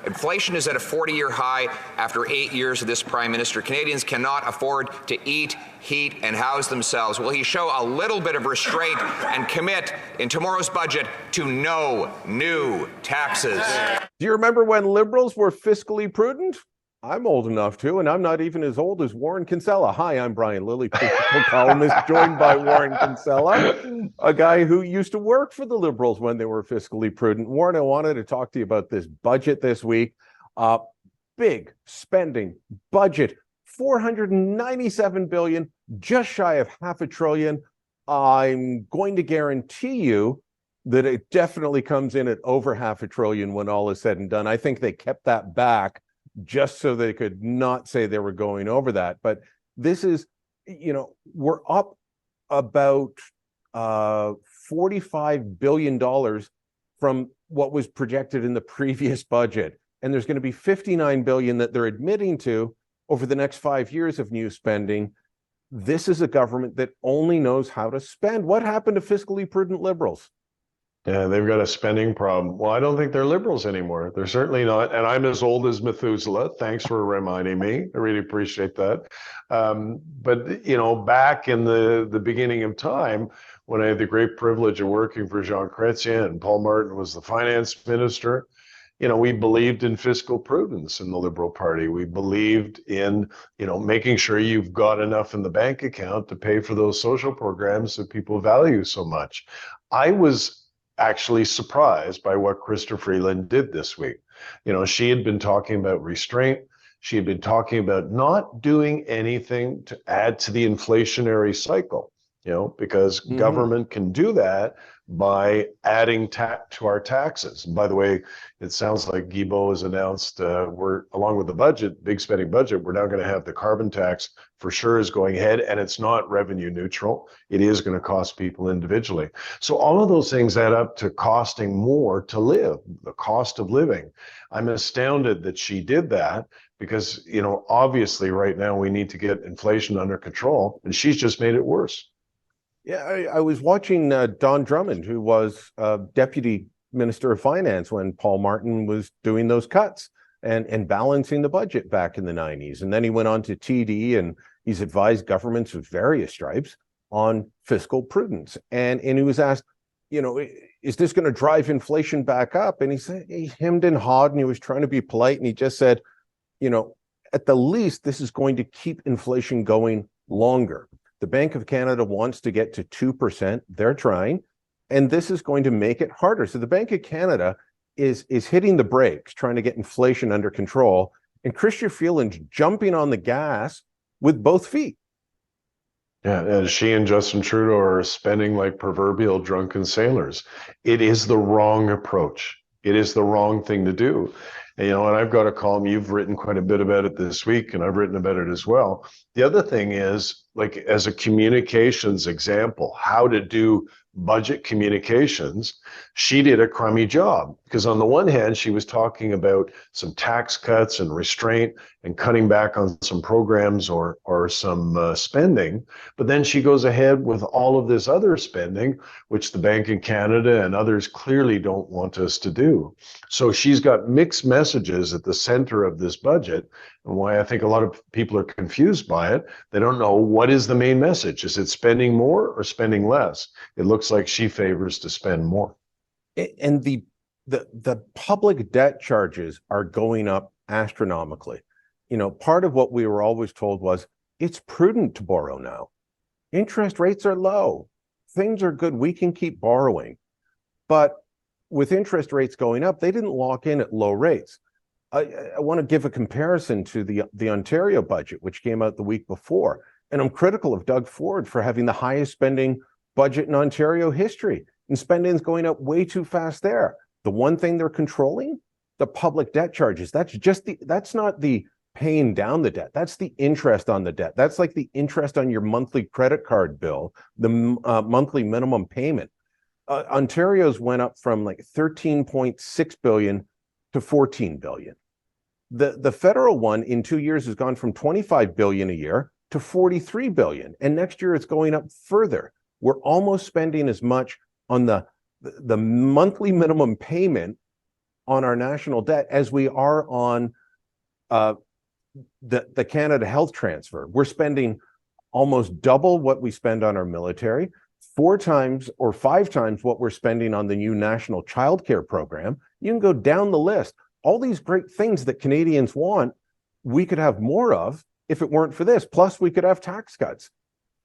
Inflation is at a 40-year high after 8 years of this Prime Minister. Canadians cannot afford to eat, heat, and house themselves. Will he show a little bit of restraint and commit in tomorrow's budget to no new taxes? Do you remember when Liberals were fiscally prudent? I'm old enough to, and I'm not even as old as Warren Kinsella. Hi, I'm Brian Lilley, political columnist, joined by Warren Kinsella, a guy who used to work for the Liberals when they were fiscally prudent. Warren, I wanted to talk to you about this budget this week. Big spending budget, $497 billion, just shy of $500 billion. I'm going to guarantee you that it definitely comes in at over $500 billion when all is said and done. I think they kept that back just so they could not say they were going over that. But this is, we're up about $45 billion from what was projected in the previous budget. And there's going to be $59 billion that they're admitting to over the next 5 years of new spending. This is a government that only knows how to spend. What happened to fiscally prudent Liberals? Yeah, they've got a spending problem. Well, I don't think they're Liberals anymore. They're certainly not. And I'm as old as Methuselah. Thanks for reminding me. I really appreciate that. But, back in the beginning of time, when I had the great privilege of working for Jean Chrétien and Paul Martin was the finance minister, we believed in fiscal prudence in the Liberal Party. We believed in, making sure you've got enough in the bank account to pay for those social programs that people value so much. I was actually surprised by what Chrystia Freeland did this week. She had been talking about restraint. She had been talking about not doing anything to add to the inflationary cycle, because government can do that by adding to our taxes. And by the way, it sounds like Guilbeault has announced we're, along with the budget, big spending budget, we're now going to have the carbon tax for sure is going ahead, and it's not revenue neutral. It is going to cost people individually. So all of those things add up to costing more to live, the cost of living. I'm astounded that she did that because, obviously right now we need to get inflation under control, and she's just made it worse. Yeah, I was watching Don Drummond, who was Deputy Minister of Finance when Paul Martin was doing those cuts and balancing the budget back in the 90s. And then he went on to TD, and he's advised governments of various stripes on fiscal prudence. And he was asked, is this going to drive inflation back up? And he said, he hemmed and hawed, and he was trying to be polite. And he just said, at the least, this is going to keep inflation going longer. The Bank of Canada wants to get to 2%. They're trying, and this is going to make it harder. So the Bank of Canada is hitting the brakes, trying to get inflation under control, and Chrystia Freeland's jumping on the gas with both feet. Yeah, and she and Justin Trudeau are spending like proverbial drunken sailors. It is the wrong approach. It is the wrong thing to do. And I've got a column, you've written quite a bit about it this week, and I've written about it as well. The other thing is, like, as a communications example, how to do budget communications, she did a crummy job. Because on the one hand, she was talking about some tax cuts and restraint and cutting back on some programs or some spending. But then she goes ahead with all of this other spending, which the Bank of Canada and others clearly don't want us to do. So she's got mixed messages at the center of this budget. And why I think a lot of people are confused by it. They don't know what is the main message. Is it spending more or spending less? It looks like she favors to spend more. And the public debt charges are going up astronomically. Part of what we were always told was it's prudent to borrow now. Interest rates are low. Things are good. We can keep borrowing. But with interest rates going up, they didn't lock in at low rates. I want to give a comparison to the Ontario budget, which came out the week before. And I'm critical of Doug Ford for having the highest spending budget in Ontario history. And spending is going up way too fast there. The one thing they're controlling, the public debt charges. That's not the paying down the debt. That's the interest on the debt. That's like the interest on your monthly credit card bill, the monthly minimum payment. Ontario's went up from like 13.6 billion to 14 billion. The federal one in 2 years has gone from 25 billion a year to 43 billion. And next year it's going up further. We're almost spending as much on the monthly minimum payment on our national debt as we are on the Canada Health Transfer. We're spending almost double what we spend on our military, 4 times or 5 times what we're spending on the new national childcare program. You can go down the list. All these great things that Canadians want, we could have more of if it weren't for this. Plus, we could have tax cuts.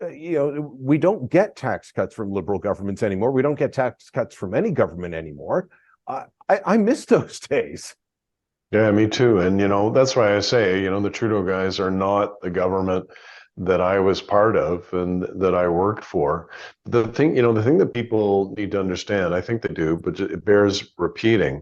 We don't get tax cuts from Liberal governments anymore. We don't get tax cuts from any government anymore. I miss those days. Yeah, me too. And, that's why I say, the Trudeau guys are not the government that I was part of and that I worked for. The thing that people need to understand, I think they do, but it bears repeating.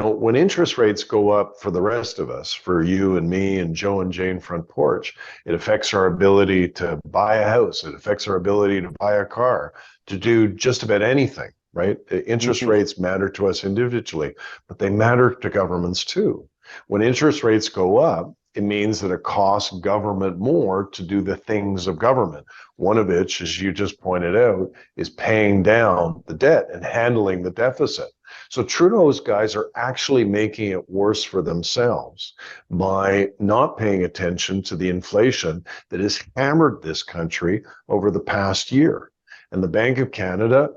When interest rates go up for the rest of us, for you and me and Joe and Jane front porch, it affects our ability to buy a house. It affects our ability to buy a car, to do just about anything, right? Interest rates matter to us individually, but they matter to governments too. When interest rates go up, it means that it costs government more to do the things of government. One of which, as you just pointed out, is paying down the debt and handling the deficit. So Trudeau's guys are actually making it worse for themselves by not paying attention to the inflation that has hammered this country over the past year. And the Bank of Canada,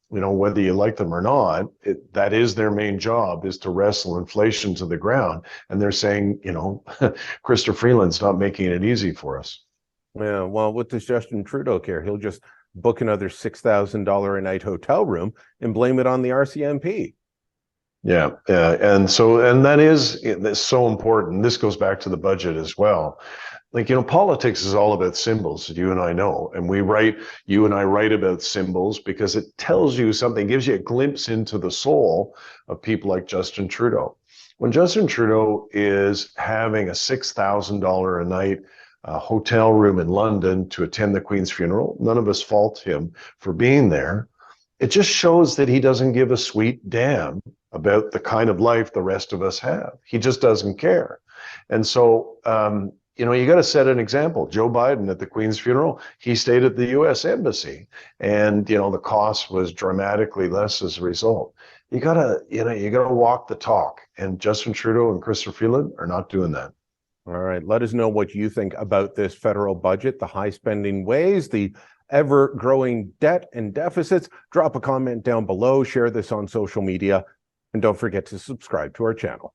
whether you like them or not, that is their main job, is to wrestle inflation to the ground. And they're saying, Chrysler Freeland's not making it easy for us. Yeah, well, what does Justin Trudeau care? He'll just book another $6,000 a night hotel room and blame it on the RCMP. Yeah, and that is so important. This goes back to the budget as well. Politics is all about symbols, you and I know, and you and I write about symbols because it tells you something, gives you a glimpse into the soul of people like Justin Trudeau. When Justin Trudeau is having a $6,000 a night hotel room in London to attend the Queen's funeral, none of us fault him for being there. It just shows that he doesn't give a sweet damn about the kind of life the rest of us have. He just doesn't care. And so, you got to set an example. Joe Biden at the Queen's funeral, he stayed at the U.S. Embassy, and the cost was dramatically less as a result. You gotta walk the talk, and Justin Trudeau and Chrysler Freeland are not doing that. All right, let us know what you think about this federal budget, the high spending ways, the ever-growing debt and deficits. Drop a comment down below, share this on social media, and don't forget to subscribe to our channel.